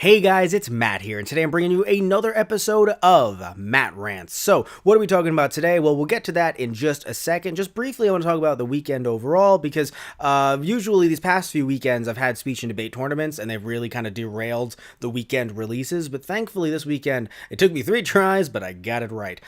Hey guys, it's Matt here, and today I'm bringing you another episode of Matt Rants. So, what are we talking about today? Well, we'll get to that in just a second. Just briefly, I want to talk about the weekend overall, because usually these past few weekends I've had speech and debate tournaments, and they've really kind of derailed the weekend releases, but thankfully this weekend, it took me 3 tries, but I got it right.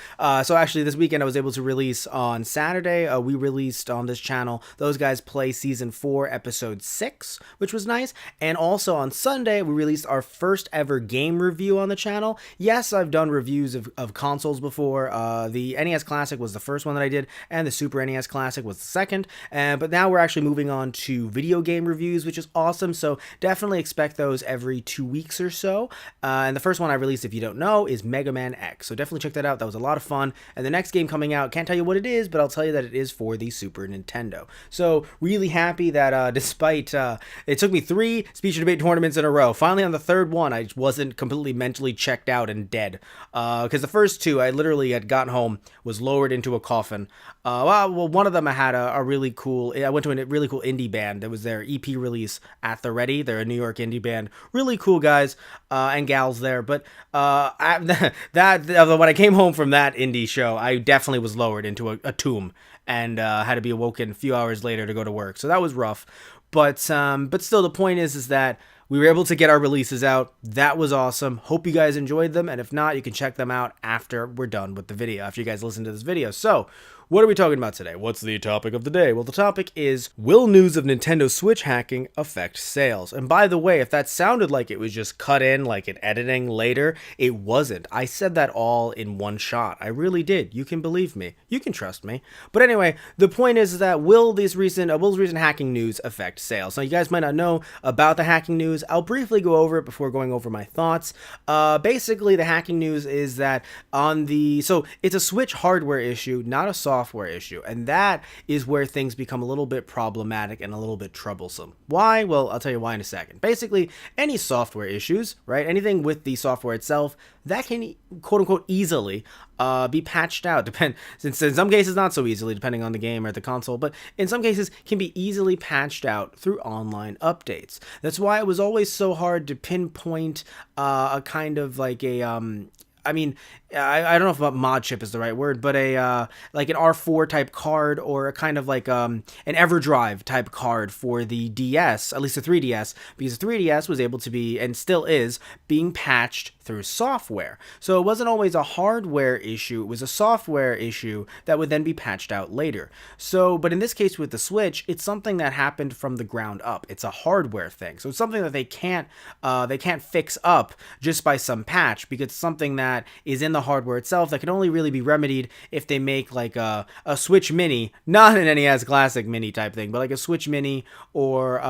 So actually, this weekend I was able to release on Saturday. We released on this channel, Those Guys Play Season 4, Episode 6, which was nice, and also on Sunday, we released our first ever game review on the channel. Yes, I've done reviews of consoles before. The NES Classic was the first one that I did, and the Super NES Classic was the second. But now we're actually moving on to video game reviews, which is awesome. So definitely expect those every 2 weeks or so. And the first one I released, if you don't know, is Mega Man X. So definitely check that out. That was a lot of fun. And the next game coming out, can't tell you what it is, but I'll tell you that it is for the Super Nintendo. So really happy that despite it took me 3 speech and debate tournaments in a row, finally on the third one, I wasn't completely mentally checked out and dead. Because the first 2, I literally had gotten home, was lowered into a coffin. Well, one of them I had a really cool, I went to a really cool indie band. That was their EP release at the Ready. They're a New York indie band. Really cool guys and gals there. But when I came home from that indie show, I definitely was lowered into a tomb and had to be awoken a few hours later to go to work. So that was rough. But still, the point is that we were able to get our releases out. That was awesome. Hope you guys enjoyed them. And if not, you can check them out after we're done with the video, after you guys listen to this video. So, what are we talking about today? What's the topic of the day? Well, the topic is, will news of Nintendo Switch hacking affect sales? And by the way, if that sounded like it was just cut in, like in editing later, it wasn't. I said that all in one shot. I really did. You can believe me. You can trust me. But anyway, the point is that will this recent hacking news affect sales? Now, you guys might not know about the hacking news. I'll briefly go over it before going over my thoughts. Basically, the hacking news is that so it's a Switch hardware issue, not a software issue, and that is where things become a little bit problematic and a little bit troublesome. Why? Well, I'll tell you why in a second. Basically, any software issues, right? Anything with the software itself, that can quote-unquote easily be patched out. Since in some cases not so easily, depending on the game or the console, but in some cases can be easily patched out through online updates. That's why it was always so hard to pinpoint a kind of like a I don't know if mod chip is the right word, but like an R4 type card, or a kind of like an EverDrive type card for the DS, at least the 3DS, because the 3DS was able to be, and still is, being patched through software. So it wasn't always a hardware issue, it was a software issue that would then be patched out later. So, but in this case with the Switch, it's something that happened from the ground up. It's a hardware thing. So it's something that they can't fix up just by some patch, because it's something that is in the hardware itself that can only really be remedied if they make like a Switch Mini, not an NES Classic Mini type thing, but like a Switch Mini, or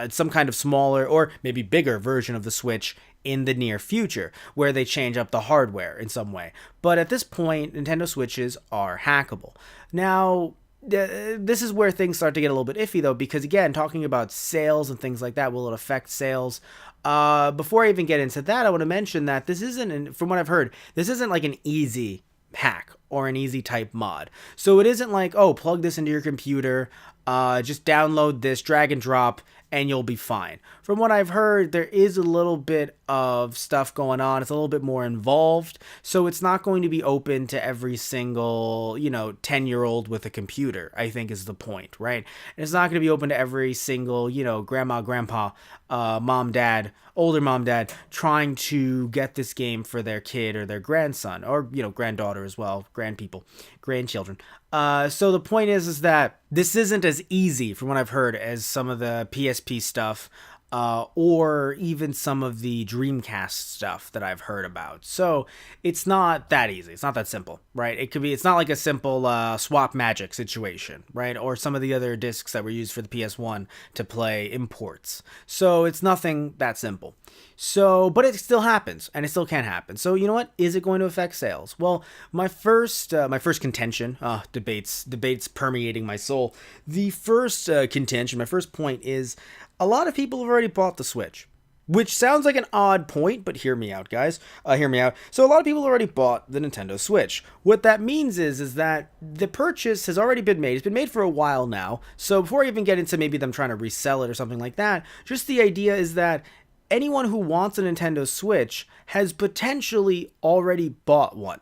some kind of smaller or maybe bigger version of the Switch in the near future, where they change up the hardware in some way. But at this point, Nintendo Switches are hackable. Now, this is where things start to get a little bit iffy, though, because again, talking about sales and things like that, will it affect sales? Before I even get into that, I want to mention that this isn't, from what I've heard, this isn't like an easy hack or an easy type mod. So it isn't like, oh, plug this into your computer, just download this, drag and drop, and you'll be fine. From what I've heard, there is a little bit of stuff going on. It's a little bit more involved. So it's not going to be open to every single, 10-year-old with a computer, I think is the point, right? And it's not going to be open to every single, grandma, grandpa, mom, dad, older mom, dad, trying to get this game for their kid or their grandson, or, granddaughter as well, grandchildren. So the point is that this isn't as easy, from what I've heard, as some of the PSP stuff, or even some of the Dreamcast stuff that I've heard about. So it's not that easy. It's not that simple, right? It's not like a simple swap magic situation, right? Or some of the other discs that were used for the PS1 to play imports. So it's nothing that simple. So, but it still happens, and it still can happen. So, you know what? Is it going to affect sales? Well, my first contention, debates permeating my soul. The first contention, my first point is, a lot of people have already bought the Switch. Which sounds like an odd point, but hear me out, guys. Hear me out. So a lot of people already bought the Nintendo Switch. What that means is that the purchase has already been made. It's been made for a while now. So before I even get into maybe them trying to resell it or something like that, just the idea is that anyone who wants a Nintendo Switch has potentially already bought one.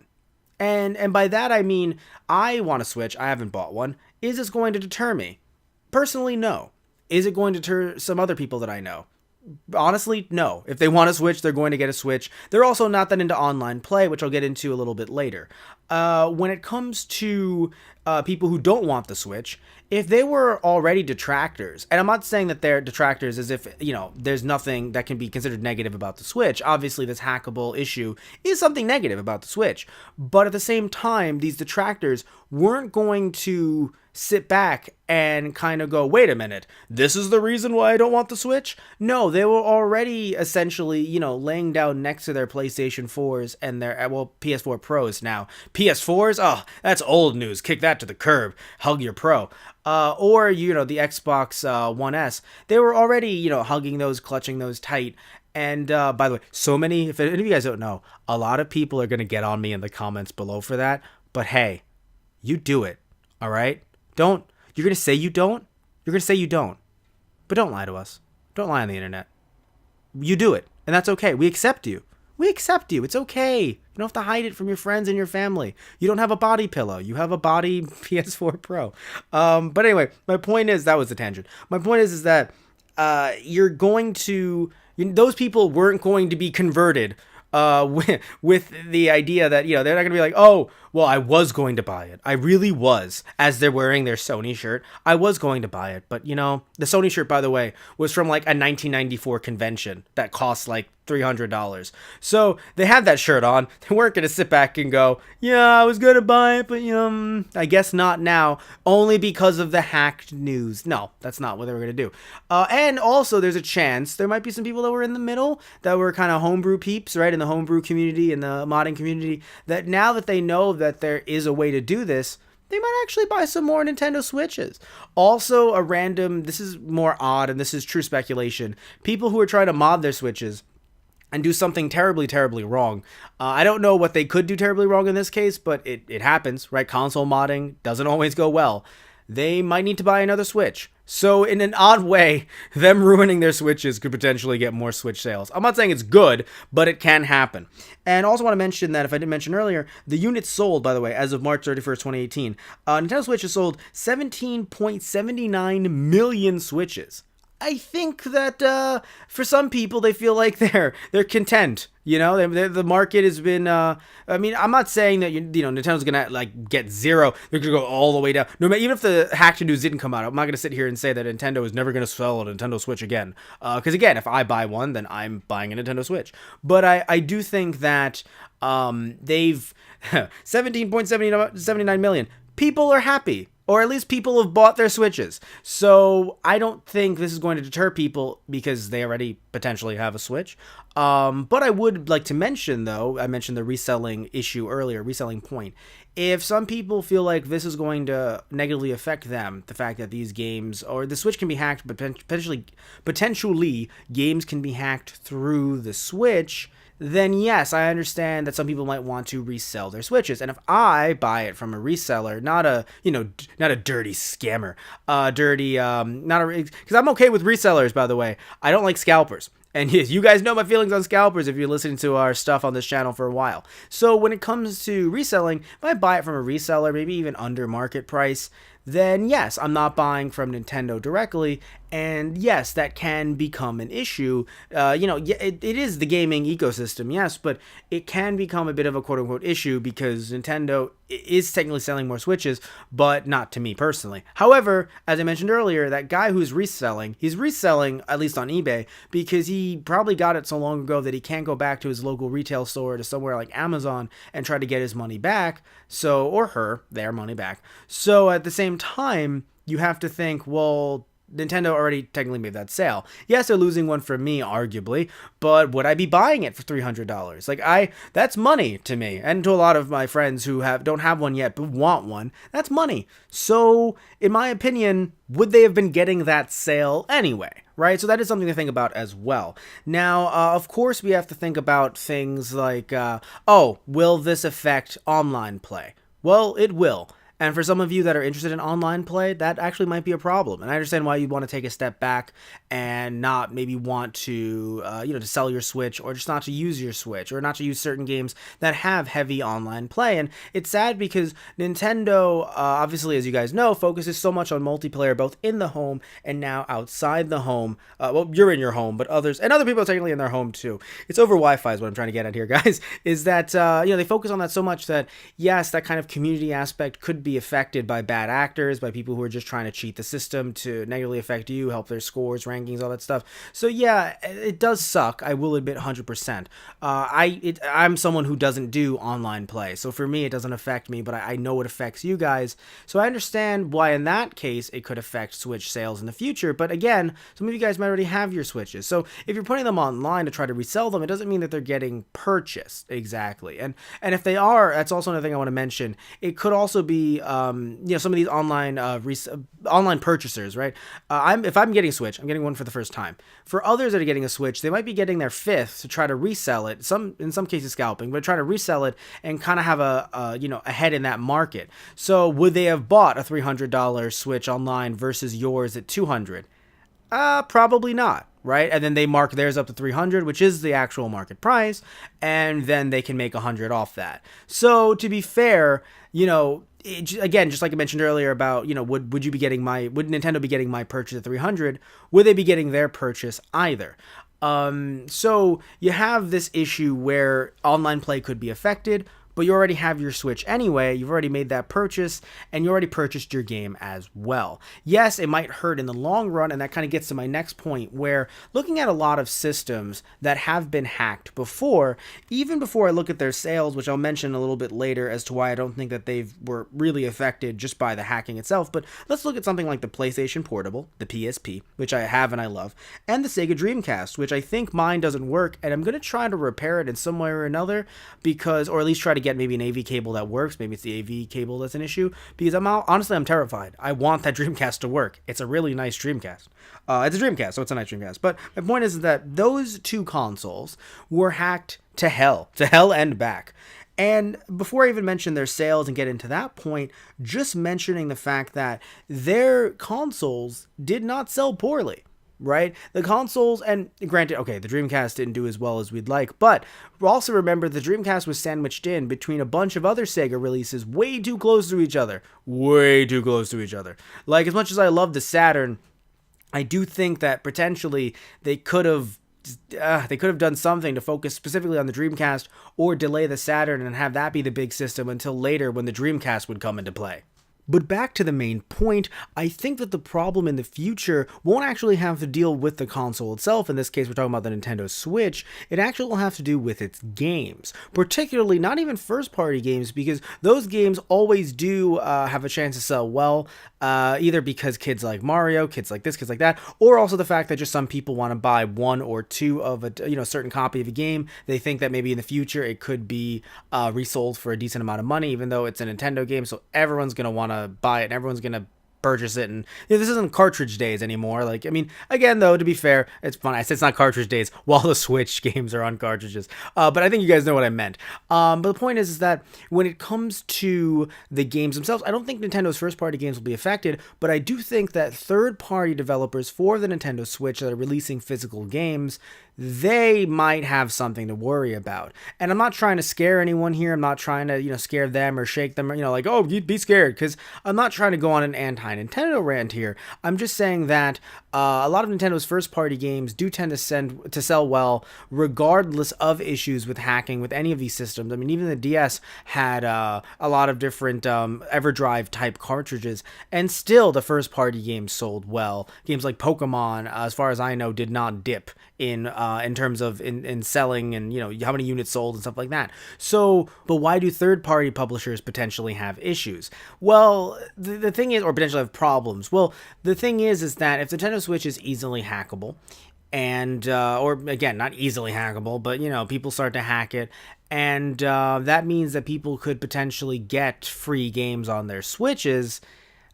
And by that I mean, I want a Switch, I haven't bought one. Is this going to deter me? Personally, no. Is it going to deter some other people that I know? Honestly, no. If they want a Switch, they're going to get a Switch. They're also not that into online play, which I'll get into a little bit later. When it comes to people who don't want the Switch, if they were already detractors, and I'm not saying that they're detractors as if, there's nothing that can be considered negative about the Switch. Obviously, this hackable issue is something negative about the Switch. But at the same time, these detractors weren't going to sit back and kind of go, wait a minute, this is the reason why I don't want the Switch? No, they were already essentially, laying down next to their PlayStation 4s and their, PS4 Pros now. PS4s? Oh, that's old news. Kick that to the curb. Hug your Pro. Or, the Xbox One S. They were already, hugging those, clutching those tight. And by the way, if any of you guys don't know, a lot of people are going to get on me in the comments below for that. But hey, you do it. All right? You're going to say you don't? You're going to say you don't. But don't lie to us. Don't lie on the internet. You do it. And that's okay. We accept you. We accept you. It's okay. You don't have to hide it from your friends and your family. You don't have a body pillow. You have a body PS4 Pro. But anyway, my point is, that was the tangent. My point is that those people weren't going to be converted with the idea that, they're not going to be like, oh, well, I was going to buy it. I really was. As they're wearing their Sony shirt, I was going to buy it. But, the Sony shirt, by the way, was from like a 1994 convention that cost like $300. So they had that shirt on. They weren't going to sit back and go, yeah, I was going to buy it, but, I guess not now, only because of the hacked news. No, that's not what they were going to do. And also, there's a chance there might be some people that were in the middle that were kind of homebrew peeps, right, in the homebrew community, in the modding community, that now that they know that there is a way to do this, they might actually buy some more Nintendo Switches. Also, this is more odd, and this is true speculation, people who are trying to mod their Switches and do something terribly, terribly wrong. I don't know what they could do terribly wrong in this case, but it happens, right? Console modding doesn't always go well. They might need to buy another Switch. So in an odd way, them ruining their Switches could potentially get more Switch sales. I'm not saying it's good, but it can happen. And also want to mention that, if I didn't mention earlier, the units sold, by the way, as of March 31st, 2018, Nintendo Switch has sold 17.79 million Switches. I think that for some people, they feel like they're content. The market has been. I'm not saying that Nintendo's gonna like get zero. They're gonna go all the way down. No matter, even if the hacked news didn't come out, I'm not gonna sit here and say that Nintendo is never gonna sell a Nintendo Switch again. Because again, if I buy one, then I'm buying a Nintendo Switch. But I do think that they've 17.79 million people are happy. Or at least people have bought their Switches. So I don't think this is going to deter people because they already potentially have a Switch. But I would like to mention, though, I mentioned the reselling issue earlier, reselling point. If some people feel like this is going to negatively affect them, the fact that these games, or the Switch can be hacked, but potentially games can be hacked through the Switch, then yes, I understand that some people might want to resell their Switches. And if I buy it from a reseller, not a dirty scammer, because I'm okay with resellers, by the way. I don't like scalpers. And you guys know my feelings on scalpers if you're listening to our stuff on this channel for a while. So when it comes to reselling, if I buy it from a reseller, maybe even under market price, then yes, I'm not buying from Nintendo directly, and yes, that can become an issue. It is the gaming ecosystem, yes, but it can become a bit of a quote-unquote issue because Nintendo is technically selling more Switches, but not to me personally. However, as I mentioned earlier, that guy who's reselling, he's reselling, at least on eBay, because he probably got it so long ago that he can't go back to his local retail store to somewhere like Amazon and try to get his money back, or their money back. So at the same time, you have to think, well, Nintendo already technically made that sale. Yes, they're losing one from me, arguably, but would I be buying it for $300? That's money to me, and to a lot of my friends who don't have one yet but want one. That's money. So, in my opinion, would they have been getting that sale anyway? Right? So that is something to think about as well. Now, of course, we have to think about things like, will this affect online play? Well, it will. And for some of you that are interested in online play, that actually might be a problem. And I understand why you want to take a step back and not maybe want to, to sell your Switch, or just not to use your Switch, or not to use certain games that have heavy online play. And it's sad because Nintendo, obviously, as you guys know, focuses so much on multiplayer, both in the home and now outside the home. Well, you're in your home, but other people are technically in their home too. It's over Wi-Fi is what I'm trying to get at here, guys. Is that they focus on that so much that yes, that kind of community aspect could be affected by bad actors, by people who are just trying to cheat the system to negatively affect you, help their scores, rankings, all that stuff. So yeah, it does suck. I will admit 100%. I'm someone who doesn't do online play, so for me it doesn't affect me, but I know it affects you guys. So I understand why in that case it could affect Switch sales in the future. But again, some of you guys might already have your Switches. So if you're putting them online to try to resell them, it doesn't mean that they're getting purchased exactly. And if they are, that's also another thing I want to mention. It could also be some of these online purchasers, right? If I'm getting a Switch, I'm getting one for the first time. For others that are getting a Switch, they might be getting their fifth to try to resell it. In some cases scalping, but try to resell it and kind of have a head in that market. So would they have bought a $300 Switch online versus yours at $200? Probably not, right? And then they mark theirs up to $300, which is the actual market price, and then they can make $100 off that. So to be fair, again, just like I mentioned earlier about, would Nintendo be getting my purchase at $300? Would they be getting their purchase either? So you have this issue where online play could be affected, but you already have your Switch anyway, you've already made that purchase, and you already purchased your game as well. Yes, it might hurt in the long run, and that kind of gets to my next point, where looking at a lot of systems that have been hacked before, even before I look at their sales, which I'll mention a little bit later as to why I don't think that they were really affected just by the hacking itself, but let's look at something like the PlayStation Portable, the PSP, which I have and I love, and the Sega Dreamcast, which I think mine doesn't work, and I'm going to try to repair it in some way or another, or at least try to get maybe an AV cable that works. Maybe it's the AV cable that's an issue, because I'm terrified. I want that Dreamcast to work. It's a really nice Dreamcast. It's a Dreamcast, so it's a nice Dreamcast. But my point is that those two consoles were hacked to hell and back. And before I even mention their sales and get into that point, just mentioning the fact that their consoles did not sell poorly. Right? The consoles, and granted, okay, the Dreamcast didn't do as well as we'd like, but also remember the Dreamcast was sandwiched in between a bunch of other Sega releases way too close to each other. Like, as much as I love the Saturn, I do think that potentially they could have done something to focus specifically on the Dreamcast, or delay the Saturn and have that be the big system until later when the Dreamcast would come into play. But back to the main point, I think that the problem in the future won't actually have to deal with the console itself. In this case, we're talking about the Nintendo Switch. It actually will have to do with its games, particularly not even first-party games, because those games always do have a chance to sell well, either because kids like Mario, kids like this, kids like that, or also the fact that just some people want to buy one or two of a certain copy of a game. They think that maybe in the future it could be resold for a decent amount of money, even though it's a Nintendo game, so everyone's going to want to buy it and everyone's gonna purchase it. And this isn't cartridge days anymore. Like, I mean, again, though, to be fair, it's fun. I said it's not cartridge days while the Switch games are on cartridges, but I think you guys know what I meant. But the point is that when it comes to the games themselves, I don't think Nintendo's first-party games will be affected, but I do think that third-party developers for the Nintendo Switch that are releasing physical games, they might have something to worry about. And I'm not trying to scare anyone here. I'm not trying to, scare them or shake them, or, like, oh, you'd be scared, because I'm not trying to go on an anti-Nintendo rant here. I'm just saying that a lot of Nintendo's first-party games do tend to sell well, regardless of issues with hacking with any of these systems. I mean, even the DS had a lot of different EverDrive-type cartridges, and still the first-party games sold well. Games like Pokemon, as far as I know, did not dip in terms of in selling and how many units sold and stuff like that. So, but why do third-party publishers potentially have issues? Well, the thing is, or potentially have problems. Well, the thing is that if the Nintendo Switch is easily hackable, and or again, not easily hackable, but people start to hack it, and that means that people could potentially get free games on their Switches.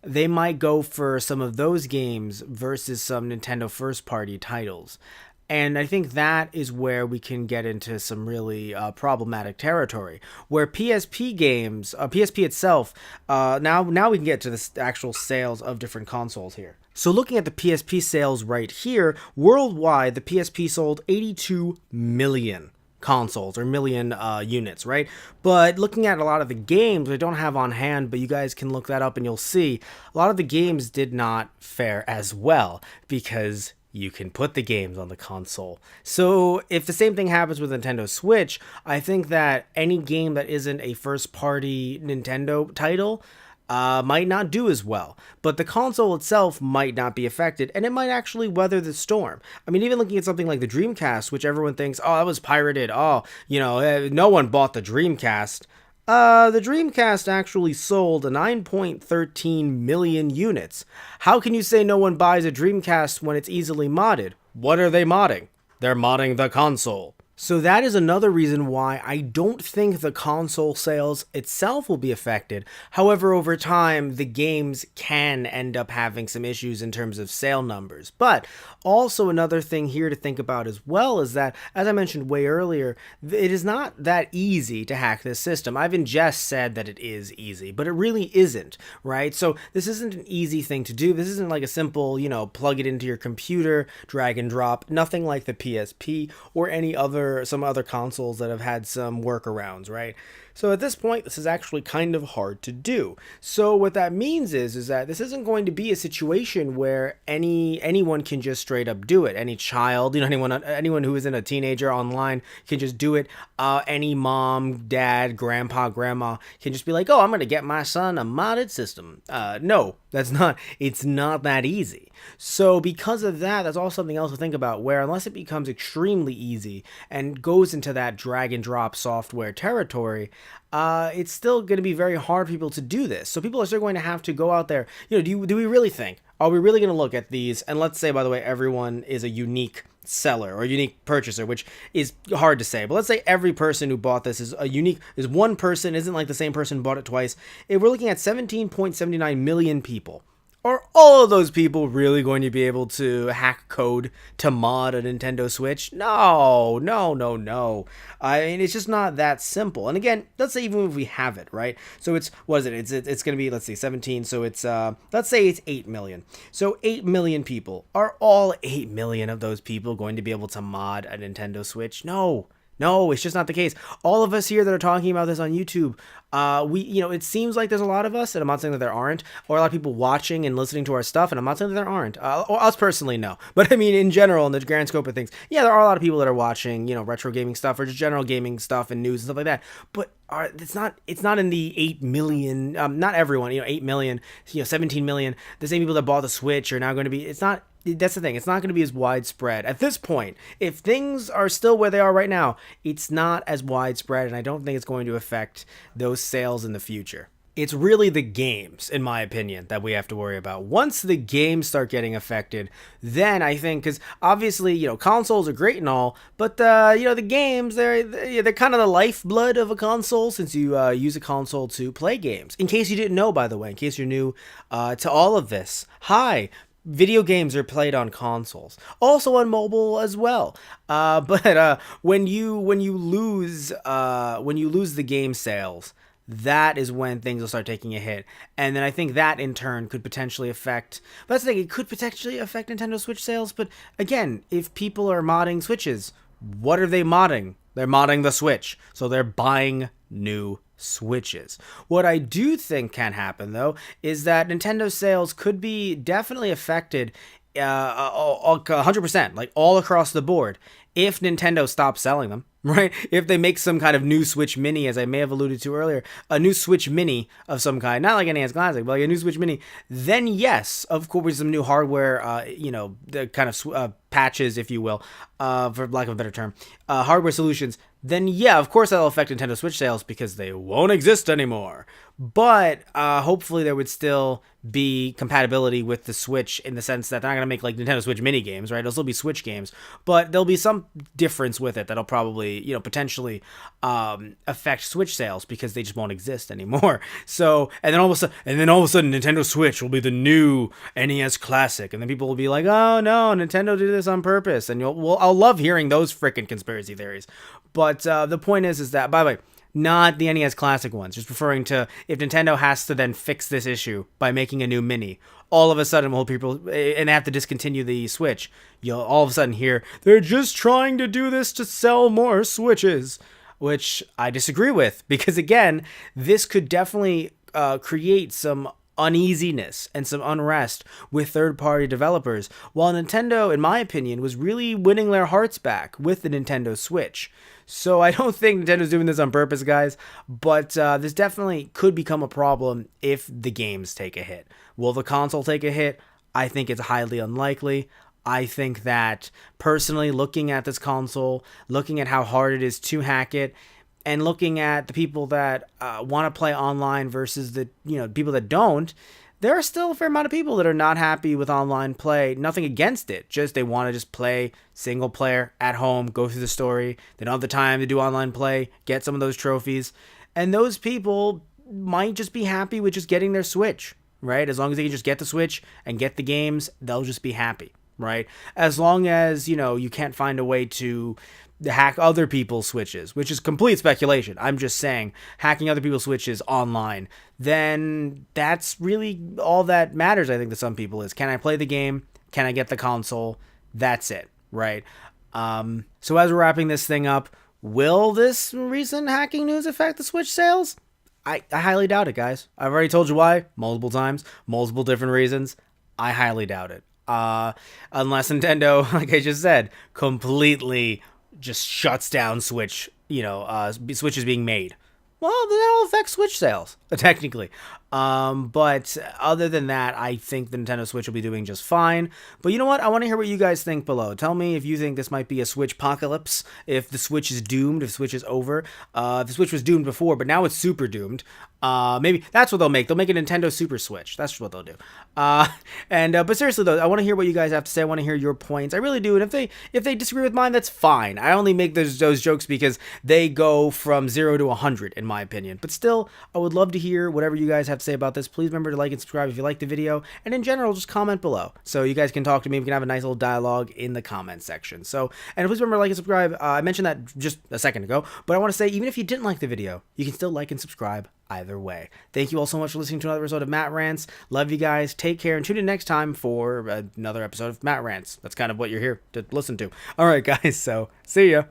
They might go for some of those games versus some Nintendo first-party titles. And I think that is where we can get into some really problematic territory, where PSP games, PSP itself, now we can get to the actual sales of different consoles here. So looking at the PSP sales right here, worldwide, the PSP sold 82 million consoles or million units, right? But looking at a lot of the games I don't have on hand, but you guys can look that up and you'll see a lot of the games did not fare as well because you can put the games on the console. So if the same thing happens with Nintendo Switch, I think that any game that isn't a first-party Nintendo title might not do as well, but the console itself might not be affected, and it might actually weather the storm. I mean, even looking at something like the Dreamcast, which everyone thinks, oh, that was pirated, oh, no one bought the Dreamcast. The Dreamcast actually sold 9.13 million units. How can you say no one buys a Dreamcast when it's easily modded? What are they modding? They're modding the console. So that is another reason why I don't think the console sales itself will be affected. However, over time, the games can end up having some issues in terms of sale numbers. But also another thing here to think about as well is that, as I mentioned way earlier, it is not that easy to hack this system. I've just said that it is easy, but it really isn't, right? So this isn't an easy thing to do. This isn't like a simple, plug it into your computer, drag and drop, nothing like the PSP or some other consoles that have had some workarounds, right? So at this point, this is actually kind of hard to do. So what that means is that this isn't going to be a situation where anyone can just straight up do it. Any child, anyone who isn't a teenager online can just do it. Any mom, dad, grandpa, grandma can just be like, oh, I'm going to get my son a modded system. No, it's not that easy. So because of that, that's all something else to think about, where unless it becomes extremely easy and goes into that drag and drop software territory, it's still going to be very hard for people to do this. So people are still going to have to go out there. Do we really think? Are we really going to look at these? And let's say, by the way, everyone is a unique seller or a unique purchaser, which is hard to say. But let's say every person who bought this is one person, isn't like the same person who bought it twice. If we're looking at 17.79 million people. Are all of those people really going to be able to hack code to mod a Nintendo Switch? No. I mean, it's just not that simple. And again, let's say even if we have it, right? So it's, what is it? It's going to be, let's see, 17. So it's, let's say it's 8 million. So 8 million people. Are all 8 million of those people going to be able to mod a Nintendo Switch? No, it's just not the case. All of us here that are talking about this on YouTube, it seems like there's a lot of us, and I'm not saying that there aren't, or a lot of people watching and listening to our stuff, and I'm not saying that there aren't. Or us personally, no. But I mean, in general, in the grand scope of things, yeah, there are a lot of people that are watching, retro gaming stuff or just general gaming stuff and news and stuff like that. But it's not in the 8 million, not everyone, 8 million, 17 million, the same people that bought the Switch are now going to be, that's the thing. It's not going to be as widespread. At this point, if things are still where they are right now, it's not as widespread, and I don't think it's going to affect those sales in the future. It's really the games, in my opinion, that we have to worry about. Once the games start getting affected, then I think, because obviously, consoles are great and all, but, the games, they're kind of the lifeblood of a console, since you use a console to play games. In case you didn't know, by the way, in case you're new to all of this, hi! Video games are played on consoles, also on mobile as well. But when you lose the game sales, that is when things will start taking a hit. And then I think that in turn could potentially affect. But that's the thing; it could potentially affect Nintendo Switch sales. But again, if people are modding Switches, what are they modding? They're modding the Switch, so they're buying new Switches. What I do think can happen, though, is that Nintendo sales could be definitely affected 100%, like all across the board, if Nintendo stops selling them, right? If they make some kind of new Switch Mini, as I may have alluded to earlier, a new Switch Mini of some kind, not like an NES Classic, but like a new Switch Mini, then yes, of course, with some new hardware, the kind of patches, if you will, for lack of a better term, hardware solutions, then yeah, of course that'll affect Nintendo Switch sales because they won't exist anymore. But hopefully there would still be compatibility with the Switch in the sense that they're not going to make like Nintendo Switch mini games, right? It'll still be Switch games, but there'll be some difference with it that'll probably, potentially affect Switch sales because they just won't exist anymore. So, and then all of a sudden, Nintendo Switch will be the new NES Classic, and then people will be like, "Oh no, Nintendo did this on purpose," and I'll love hearing those freaking conspiracy theories. But the point is that, by the way, not the NES Classic ones, just referring to if Nintendo has to then fix this issue by making a new Mini, all of a sudden, people, and they have to discontinue the Switch, you'll all of a sudden hear, they're just trying to do this to sell more Switches, which I disagree with, because again, this could definitely create some uneasiness and some unrest with third-party developers, while Nintendo, in my opinion, was really winning their hearts back with the Nintendo Switch. So I don't think Nintendo's doing this on purpose, guys, but this definitely could become a problem if the games take a hit. Will the console take a hit? I think it's highly unlikely. I think that, personally, looking at this console, looking at how hard it is to hack it, and looking at the people that want to play online versus the people that don't, there are still a fair amount of people that are not happy with online play. Nothing against it, just they want to just play single player at home, go through the story. They don't have the time to do online play, get some of those trophies. And those people might just be happy with just getting their Switch, right? As long as they can just get the Switch and get the games, they'll just be happy, right? As long as, you can't find a way to hack other people's Switches, which is complete speculation. I'm just saying, hacking other people's Switches online, then that's really all that matters, I think, to some people is, can I play the game? Can I get the console? That's it, right? So as we're wrapping this thing up, will this recent hacking news affect the Switch sales? I highly doubt it, guys. I've already told you why multiple times, multiple different reasons. I highly doubt it. Unless Nintendo, like I just said, completely just shuts down Switch, Switch is being made. Well, then that'll affect Switch sales, technically. But other than that, I think the Nintendo Switch will be doing just fine. But you know what? I want to hear what you guys think below. Tell me if you think this might be a Switch apocalypse, if the Switch is doomed, if Switch is over. The Switch was doomed before, but now it's super doomed. Maybe that's what they'll make. They'll make a Nintendo Super Switch. That's what they'll do. But seriously though, I want to hear what you guys have to say. I want to hear your points. I really do. And if they disagree with mine, that's fine. I only make those jokes because they go from 0 to 100 in my opinion. But still, I would love to hear whatever you guys have to say about this. Please remember to like and subscribe if you like the video, and in general, just comment below so you guys can talk to me. We can have a nice little dialogue in the comment section. So, and please remember to like and subscribe. I mentioned that just a second ago, but I want to say, even if you didn't like the video, you can still like and subscribe either way. Thank you all so much for listening to another episode of Matt Rants. Love you guys. Take care, and tune in next time for another episode of Matt Rants. That's kind of what you're here to listen to. All right, guys. So, see ya.